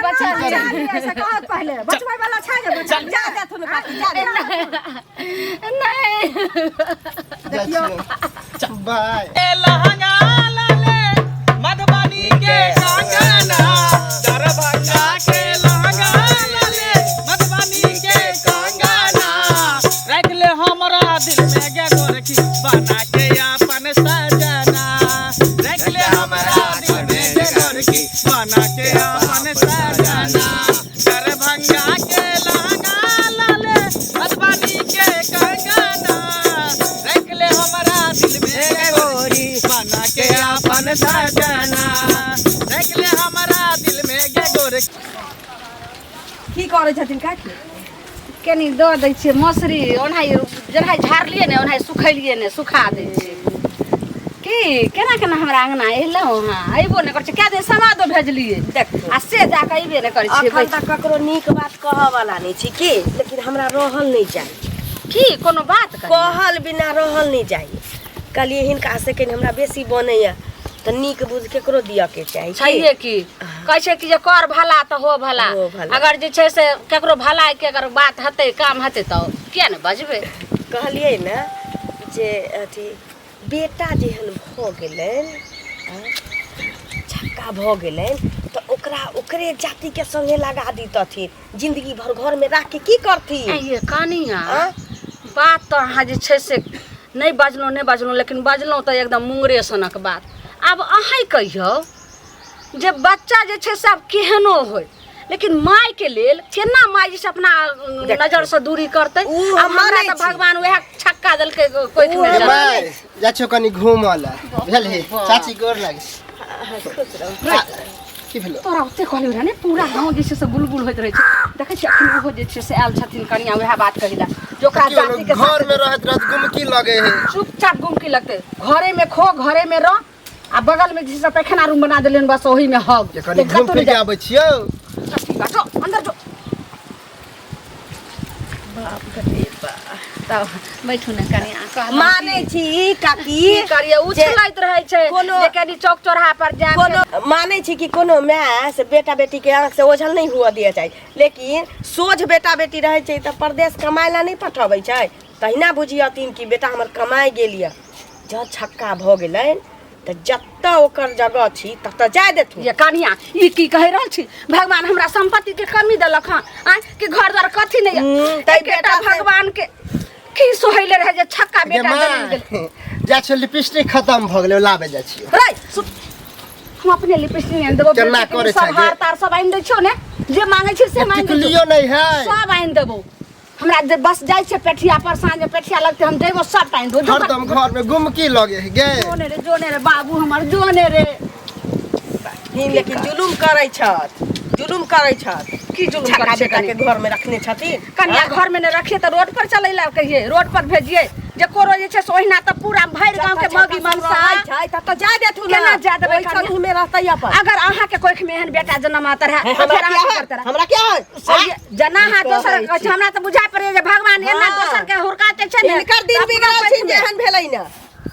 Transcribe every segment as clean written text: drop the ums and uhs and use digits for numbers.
बचा ऐसा कहत पहले बचवाई वाला छै जे बचा जा दे थुन काकी जा दे नहीं देखियो बाय ए लहंगा लाले मधुबनी के कंगना दरभंगा के लहंगा लाले मधुबनी के कंगना रख ले हमरा दिल में गे गोरखी बना के अपन सजना रख ले हमरा दिल में गे गोरखी बना के अपन सजना दरभंगा के लहंगा लाले मधुबनी के कंगना रख ले हमरा दिल में गे गोरी बना के अपन सजना रख ले हमरा दिल में गे गोरखी की करे छथिन काकी कनी दऽ दै छियै मौसरी ओनाहि जेनाहि झाड़लियै ने ओनाहि सुखेलियै ने सुखा दै छियै की केना केना हमरा अंगना एलहुँ हाँ अयबो नहि करै छै कए दिन समादो भेजलियै देख आ से जाकऽ अयबे नहि करै छियै अखन तक ककरो नीक बात कहऽ वाला नहीं छी की लेकिन हमरा रहल नहीं जाय की कोनो बात कहल बिना रहल नहीं जाय कहलिए हिनका से कनी हमरा बेसी बनैया त नीक बुझ केकरो दिया के चाही छैहे की कहै छै कि जे कर भला तऽ हो भला हो भला। अगर जे छै से केकरो भलाइ के अगर बात हेतै काम हेतै तऽ किया ने बजबै कहलिए ना जे अथी बेटा जेहन भ गेलन छक्का भ गेलन त ओकरा ओकरे जाति के संगे लगा दीतथिन जिंदगी भर घर में राख के की करथिन ये कहानिया बात तो अहाँ जे छै से नहीं बजलहुँ लेकिन बजलहुँ तऽ एकदम मुंगरे सनक बात आब अहाँ कहियौ जे बच्चा जे छै से आब केहनो होय लेकिन माय के लेल केना माय जे अपना नजर से दूरी करतै अब हमरा त भगवान वएह छक्का देलकै कोई में माय जा छो कनी घूमला बुझल हे चाची गोर लागे की भेलो तोरा ओते कहलियो रे ने पूरा गांव जे छै से बुलबुल होइत रहै छै देखै छी अखन ओहो जे छै से आयल छथिन कनिया वएह बात कहिला जो ओकरा जाति के घर में रहत गुमकी लगे है चुपचाप गुमकी लगते घरे में खो घरे में रह आ बगल में जैसे पैखाना रूम बना देलियन बस ओही में हग कनी घूम फिर के आबै छियो जो अंदर जो बाप रे तब बैठू न कनिया माने छी काकी करिए उछलैत रहै छै जे कनी चौक चौराहा पर जा कोनो माने छी कि कोनो माय से बेटा बेटी के आंख से ओझल नहीं हुआ दिया जाए लेकिन सोझ बेटा बेटी रहे छै त परदेश कमाय ला नहीं पठाबै छै तहिना बुझियथिन कि बेटा हमर कमाई गेलिए ज छक्का भ गेलन त जत्ता ओकर जगह छी तत जाय देथु ये कनिया ई की कहि रहल छी भगवान हमरा संपत्ति के कमी देलक हां आ कि घर द्वार कथी नहीं तै बेटा भगवान के की सोहैले रहे जे छक्का बेटा जन्म गेल जा छ लिपस्टिक खत्म भ गेलै लाबे जा छियो रे हम अपने लिपस्टिक आनि देबो केना करे छै सब हार तार सब आनि दै छियो ने जे मांगे छी से मांग लियो नहीं है सब आनि देबो हमरा जे बस जाय छै पेठिया पर साँझ पेठिया लगते हम देबो सब आनि दो हरदम घर में गुमकी लगे है गे जोने रे बाबू हमर जोने रे लेकिन जुलुम करै छत की जुलुम छक्का करे छै बेटा के घर में रखने छथिन कन्या घर में न रखिए तो रोड पर चलै ला कहिए रोड पर भेजिए जे कोनो जे छै सोहिना त पूरा भैर गांव के मगी मनसा छै त जाय देथु केना जा देबै कनी में रहतै अपन अगर अहाँ के कोख में एहन बेटा जन्म आता रहे तो फिर अहाँ की करते रहे हमरा क्या है जना हाथ दोसर हमरा त बुझाय पड़े जे भगवान एना दोसर के हुरकाते छै ने इनकर दिन बिगड़ल छै जेहन भेलै न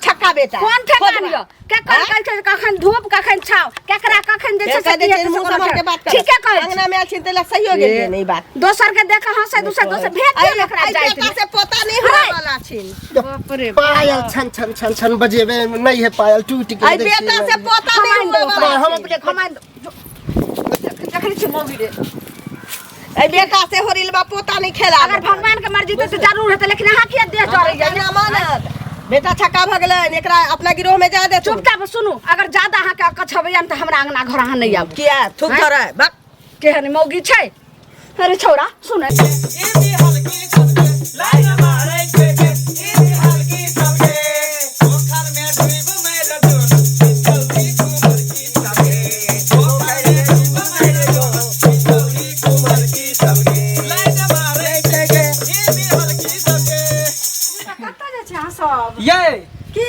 छक्का बेटा कोन ठेकानियो केकर कहै छै कखन धूप कखन छाव केकरा कखन जे छै से मुंह समर के बात ठीक है कहै अंगना में छिन तेला सही हो गेलै नहीं बात दोसर के देख हंसे दोसर भेट दे एकरा जाय बेटा से पोता नहीं होय वाला छिन बाप रे पायल छन छन छन छन बजेबे नहीं है पायल टूट के आई बेटा से पोता नहीं होय वाला हम अपने खमाइन देखै छी मौगी रे आई बेटा से होरिलबा पोता नहीं खेला अगर भगवान के मर्जी तो जरूर हेतै लेकिन अहाँ किया देह चढ़ै जाय ना मानत बेटा छक्का भ गेलन एकरा अपना गिरोह में जा दे चुपचाप सुनू अगर ज्यादा अहाँ के कछबैया त हमरा अंगना घर अहाँ नहीं आब किया थुक धरे बक केहन मौगी छै अरे छौरा सुन ई भी हल्की सबके लाइन मारे के ई भी हल्की सबके ओखर में डूब मेरे दोन जल्दी कुमर की सबके ओखर में डूब मेरे दोन जल्दी कुमर की सबके लाइन मारे के ई भी हल्की सबके कत्ता जे छै अहाँ सब ये की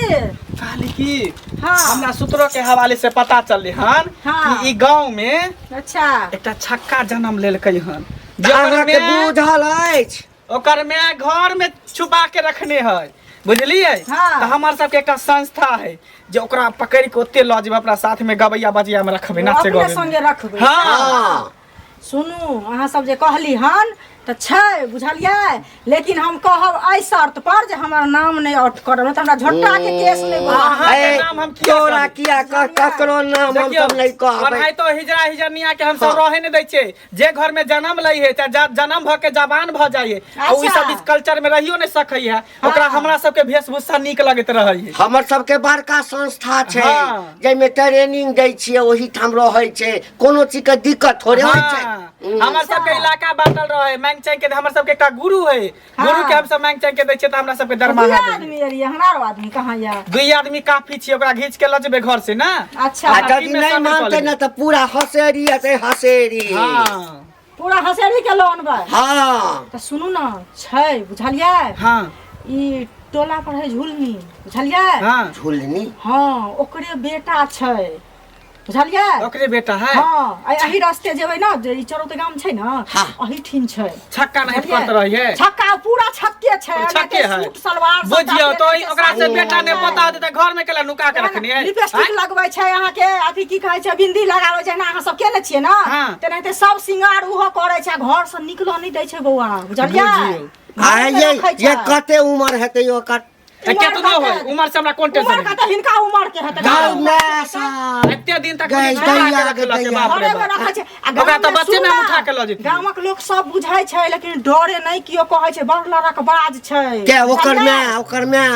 कहली की हां हमरा सूत्रों के हवाले से पता चलले हन कि ई गांव में अच्छा एकटा छक्का जन्म लेलकै हन अहाँ के बुझल अछि ओकर में घर में छुपा के रखने है बुझलिए तो हमार सबके एक संस्था है जो ओकरा पकड़ के ओते ल जेब अपना साथ में गबैया बजिया में रखबे नाचे अपने गबे संगे रखबे हां सुनू अहाँ सब जे कहली हन तो छै बुझलियै, लेकिन हम कहब एहि शर्त पर जे हमर नाम नहीं आउट करब, तो हमरा झोटा के केस नहीं के नाम हम किया तोरा किया ककरो नाम हम सब नहीं कहबै। पढ़ाई तो हिजरा हिजरनिया के हम सब रहे नहीं दै छै, जे घर में जन्म लई है चाहे जन्म भ के जवान भ जाइए आ ओइ सब इस कल्चर में रहियो नहीं सकै है, ओकरा हमरा सब के वेशभूषा नीक लगैत रहै है। हमर सबके बड़का संस्था छै जैमे ट्रेनिंग दै छियै, ओही ठाम रहै छै, कोनो चीज के दिक्कत थोड़े होइ छै। हमर सब के इलाका बांटल रहे, मांग चांग के हमर सब के का गुरु है, गुरु के हम सब मांग चांग के दै छै त हमरा सब के दरमाहा दे। आदमी एरिए हमरा आदमी कहां या? दुई आदमी काफी छी, ओकरा घीच के ल जेबे घर से ना। अच्छा यदि नहीं मानते ना तो पूरा हसेरी है, हसेरी। हां पूरा हसेरी के लोन बा। हाँ तो सुनू ना छै बुझलियै, हां ई टोला पर है झुलनी बुझलियै, हां झुलनी हाँ ओकरे बेटा छै बुझलियै, ओकरे बेटा है। हाँ एही रास्ते जेबै ना, जे ई चरौते गाम छै ना एही ठिन छै। छक्का नहीं करत रहिए, छक्का पूरा छक्के छै, छक्के है। सूट सलवार बुझियो तो ओकरा से बेटा ने बता देता घर में केला नुका के रखनी है। लिपस्टिक लगबै छै, अहाँ के अथी की कहै छै बिंदी लगाबै छै ना, अहाँ सब केने छियै ना, तेनाहिते सब सिंगार उहो करै छै, घर से निकलऽ नहीं दै छै बौआ बुझलियै। ये कते उम्र हेतै ओकर? केतना होय उम्र से हमरा कोन टेंशन उम्र का तो हिनका उम्र के हेतै, गाँव में सा एते दिन तक गई दैया के दैया घरे में रखै छै। आ ओकरा तो गाँव में बच्चे में सुन उठा के ल जेती। गामक लोग सब बुझै छै, लेकिन डरे नहीं कियो कहै छै, बड़ लड़क बाज छै के ओकर में ओकर में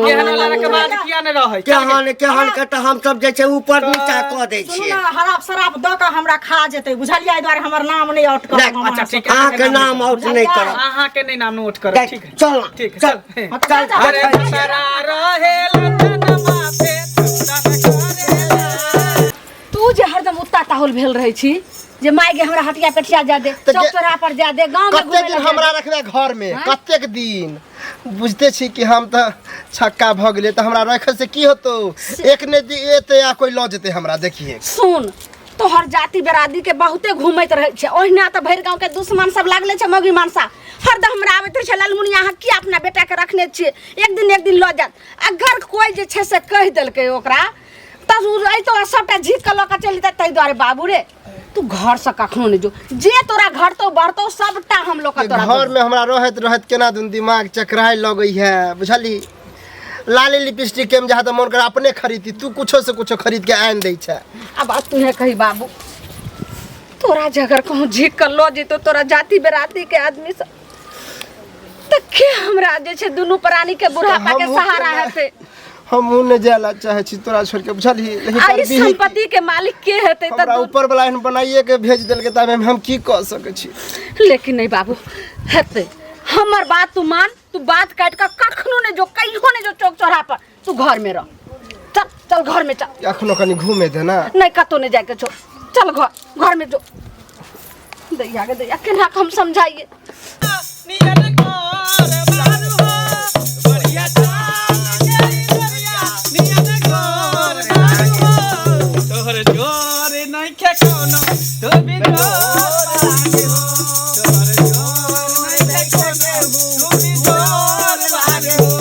केहन लड़क के बाद किया ने रहै केहन के तो हम सब जे छै ऊपर नीचा क दै सुनू छियै। ना हराब शराब द के हमरा खा जेतै बुझलियै, द्वारे हमर नाम नहीं आउट करब। अच्छा ठीक है, अहाँ के नाम आउट नहीं करब, अहाँ के नहीं नाम नोट करब। ठीक है चल ठीक है चल चल। अरे बसरा रहे लखन माथे चंदन करेला। तू जे हरदम उत्ता ताहुल भेल रहै छी जे माय गे हमरा हटिया पेटिया जा दे, चौक चौराहा पर जा दे, गांव में कते घुमे दिन लगे हमरा रखबे घर में, कतेक दिन बुझते छी कि हम तो छक्का भ गेले तो हमरा रखे से की होतो, एक ने एते या कोई ल जेते हमरा। देखिए सुन तोहर जाति बेरादी के बहुते घूमैत रहे छै, ओहिना त भरि गांव के दुश्मन सब लागले छै, मौगी मानसा हरदम हमरा आबैत रहे छै ललमुनिया अहाँ की अपना बेटा के रखने छियै, एक दिन ल जात। अगर कोई जे छै से कहि देलकै ओकरा त तो सबटा जीत के ल के चलि जेतै, ताहि दुआरे बाबू रे तू घर से कखनो नहीं जो, जे तोरा घटतो बढ़तो सबटा हम लोग के तोरा घर में हमरा रहत रहत केना दिन दिमाग चकराए लगई है बुझली। लाली लिपस्टिक के जहाँ तो मन कर अपने खरीदी, तू कुछो से कुछो खरीद के आन दै छै। अब तुहे कही बाबू तोरा जगर कहूँ झीक कर लो जेतो तोरा जाति बेराती के आदमी सब त के हमरा जे छै दुनू प्राणी के बुढ़ापा के सहारा हेतै। हम उन्हें जाला चाहे छी तोरा छोड़ के बुझली, लेकिन आ इस संपत्ति के मालिक के हेतै त हमरा ऊपर वाला एहन बनाइए के भेज देल के तब हम की कह सकै छी। लेकिन नहीं बाबू हेतै, हमर बात तू मान, तू बात काट के कखनो ने जो, कहियो ने जो चौक चौराहा पर, तू घर में रह। चल चल घर में चल, अखनो कनी घूमे दे ना। नहीं कतो नहीं जाके छो, चल घर में जो। दैया के दैया केना हम समझाइए। नियन कर बारू हो बढ़िया चाल गई बढ़िया नियन कर बारू हो तोहर जोर नहीं के कोनो तो भी जोर लागे हो, तोहर जोर नहीं के कोनो तो भी जोर लागे हो।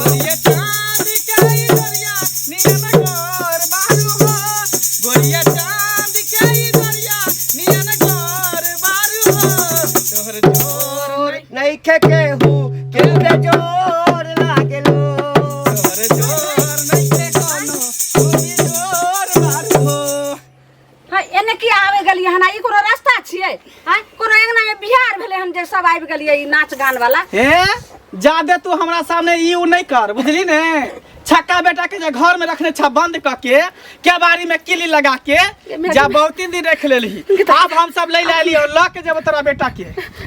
बढ़िया चाल गई बढ़िया नियन कर बारू हो, बढ़िया चाल गई बढ़िया नियन कर बारू हो, तोहर जोर नहीं खे के हूँ के जोर लागेलो, तोहर जोर नहीं के कोनो तू भी जोर मारू हो। हां एने की आवे गली हना, ई कोनो रास्ता छियै? हां कोनो एकना में बिहार भेले हम जे सब आबि गेलियै ई नाच गान वाला। ए जादे तू हमरा सामने ई उ नहीं कर बुझली ने। छक्का बेटा के जे घर में रखने छ बंद क के केबाड़ी में किली लगा के जा बहुत दिन रख लेली, अब हम सब ले ले लियो ल के जब तोरा बेटा के।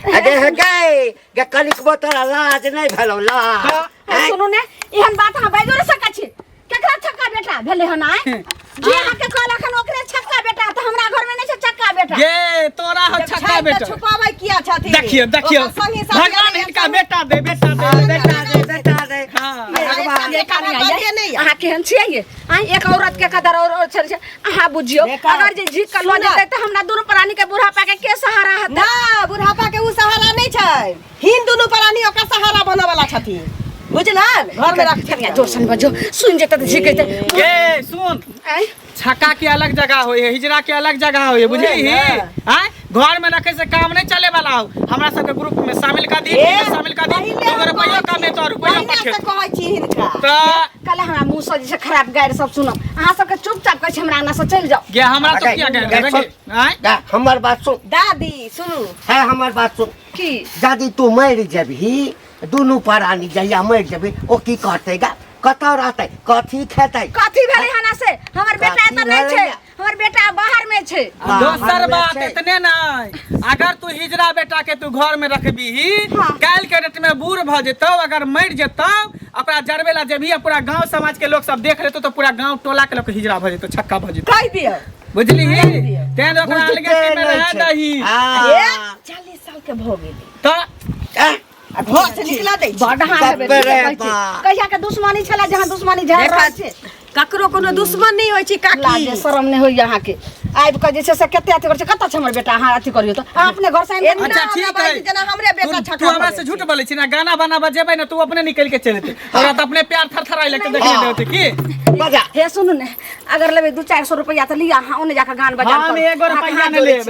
अरे हे गए गे कनिक बोतरा लाज नहीं भेलो ला। सुनू ने एहन बात हम बाजो न सकै छी, केकरा छक्का बेटा भेले हना जे अहाँ के कहलखन ओकरे छक्का बेटा, त हमरा घर में नहीं छै छक्का बेटा। गे तोरा ह छक्का बेटा छुपाबै किया छथि? देखियो देखियो भगवान इनका बेटा दे बेटा दे बेटा दे बेटा दे। हां भगवान अहाँ केहन छियै ये? एक औरत के कदर और छै अहाँ बुझियो, अगर जे झीक कर लो जेतै त हमरा दुनू प्राणी के बुढ़ापा के सहारा हेतै? ना बुढ़ापा के उ सहारा नहीं छै, हिन दुनू प्राणी ओकर सहारा बने वाला छथि। बुझलन घर में रख कनिया जोर से बजो सुन जेते त ठीक है ए सुन छक्का के अलग जगह होय है हिजरा के अलग जगह होय है बुझली हैं घर में रखे से काम नहीं चले वाला हो हमरा सब के ग्रुप में शामिल कर दी शामिल कर दी 2 रुपया कम है तो रुपया पठे से कहै छी हिनका तो कल हमरा मुंह से जे खराब गायर सब सुनो अहाँ सब के चुपचाप कहै छी हमरा आना से चल जाओ गे हमरा तो क्या कह हैं हमार बात सुन दादी सुनू है हमार बात सुन की दादी तू मर जबही दोनों प्राणी जहिया मर जबी ओ की कहते गा कतौ रहते कथी खेते कथी भेलै हना से हमर बेटा कथी त नहीं भेलै? छै हमर बेटा बाहर में छै दोसर बात इतने नहीं अगर तू हिजरा बेटा के तू घर में रखबी काल के डेट में बूढ़ भ जेतौ अगर मर जेतौ ओकरा जरबे ला जेबी पूरा गांव समाज के लोग सब देख लेतो तो पूरा गांव टोला के लोग हिजरा भ जेतौ छक्का भ जेतौ कह दियो बुझली तें ओकरा अलगे में रह दही 40 साल के भ गेली तो घर से निकला दे बढ़ा हेबे कहिया के दुश्मनी छला जहां दुश्मनी झड़ रहल छै ककरो कोनो दुश्मन नहीं होय छी काकी लाजे शरम नहीं होय यहाँ के आबि के जे छै से कते अथी कर छै कत छै हमर बेटा अहाँ अथी करियो तो अहाँ अपने घर से अच्छा ठीक है जना हमरे बेटा तू हमरा से झूठ बोले छी ना गाना बना बजेबै ना तू अपने निकल के चलते और तो अपने प्यार थरथराई लेके देख ले होते की बजा हे सुनू ने अगर लेबे 200-400 रुपया त लिया हाँ ओने जाकर गान बजा हम 1 रुपया न लेब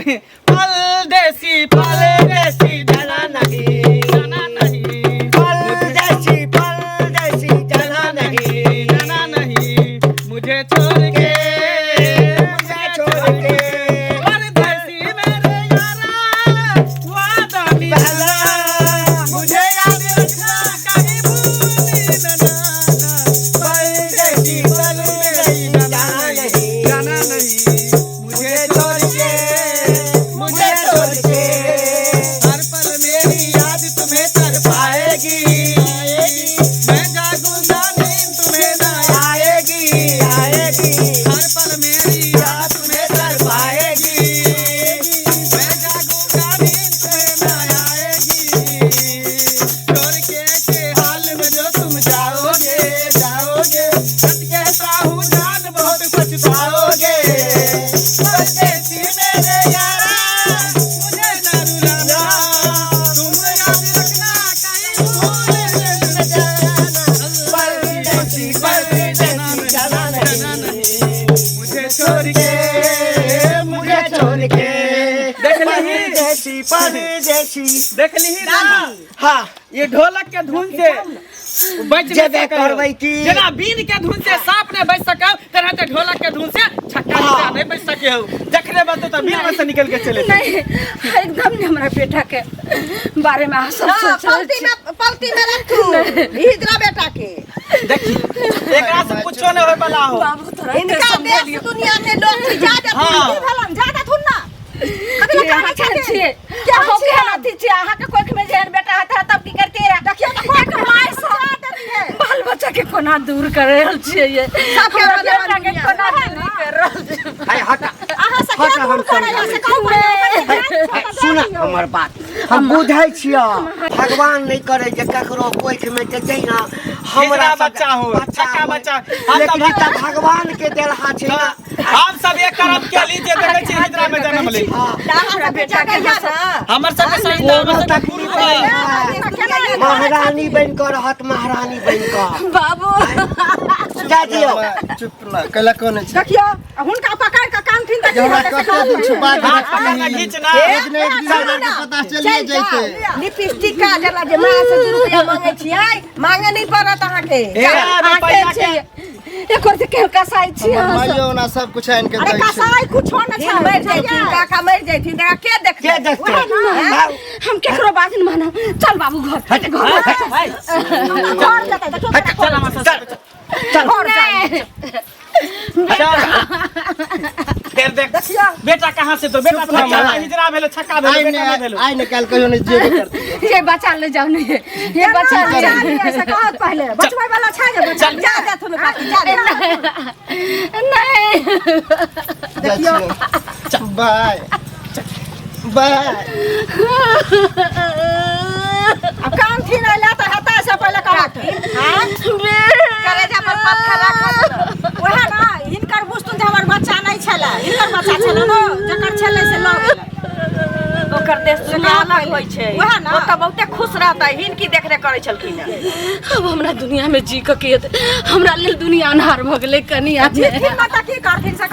फल देसी जना नहीं जना नहीं फल देसी जना नहीं जना नहीं मुझे छोड़ के परदेसी मेरे यारा वादा निभाना मुझे याद रखना कहीं भूली न जाना परदेसी जना नहीं मुझे छोड़ के हर पल मेरी याद तुम्हें तड़पाएगी मैं जागूंगा नींद तुम्हें न आएगी हर पल मेरी याद तुम्हें तड़पाएगी मैं जागूंगा नींद तुम्हें न आएगी छोड़ के हाल में जो तुम जाओगे सच कहता हूँ जान बहुत पछताओगे परदेसी मेरे यारा मुझे न रुलाना तुम याद रखना कहीं भूल न जाना परदेसी जाना नहीं मुझे छोड़ के देख ली हाँ ये ढोलक के धुन से बच जेबे करबै की जना बीन के धुन से सांप ने बच सकौ तरह से ढोलक के धुन से छक्का नहीं बच सके हो देखले बात तो बीन में से निकल के चले नहीं एकदम नहीं हमरा बेटा के बारे में आ सब सोच पलती में रखू हिजरा बेटा के देखी एकरा से कुछो नहीं होय वाला हो इनका देश दुनिया में लोग ज्यादा भलम ज्यादा थुन ना कभी कहा छिए क्या हो के हाथी छिए आहा के कोख में जेहन बेटा हाथ तब की करते रे देखियो तो कोई के माय से बाल बच्चा के कोना दूर कर रहल छिए ये सब के बेटा के कोना दूर कर रहल हाय हटा आहा से क्या दूर करे से कहू सुन हमर बात हम बुझै छियो भगवान नहीं करे जे ककरो कोख में जे ना हमरा बच्चा हो छक्का बच्चा लेकिन त भगवान के देलहा छै ना हम सब एक करम के लीजिए देखे छी हिजरा में जन्म ले हमरा बेटा के हमर सब के सही हमर सब के गुरु है महारानी बन कर रहत महारानी बन कर बाबू जा दियो चुप ना कला कोन छै देखियो हुनका पकड़ के कान थीन हमरा कते दिन छुपा के हाथ पकड़ के खींच ना एक ने एक दिन के पता चलिए जैते लिपस्टिक का जला जे मां से 2 रुपया मांगे छियै मांगे नहीं पड़त अहाँ के रुपया के एक और से के कसाई छी माइयो ना सब कुछ आइन के अरे दै छै कसाई कुछो न छै मर जैथिन काका मर जैथिन देखा के देख के देखते हम केकरो बात नहीं मानब चल बाबू घर हट घर जतै देखो चल हमर सब चल घर जाई फिर देख बेटा कहाँ से तो बेटा तो हिजरा भेलो छक्का भेलो बेटा नहीं भेलो आई निकाल कहियो नहीं जेबे करती ये बच्चा ले जाओ नहीं ये बच्चा ले जाओ ऐसे कहत पहले बचबै वाला छै जे बच्चा जा जा तुम काकी जा नहीं बाय बाय अब काम थी ना ला तो हता से पहले कहत हां करे जा पर पत्थर रखत ओहा ना हिनकर बुस्तुन जे हमर बच्चा नहीं छला हिनकर बच्चा छला न जकर छले से ल गेल जेकर देश से सुना अलग पहिले। होई छै वएह ना। ओ त बहुते खुश रहता हिनकी देखरेख करै छलखिन अब हमरा दुनिया में जी के हमरा लेल दुनिया अन्हार भ गेलै कनिया जीथिन माता की करथिन से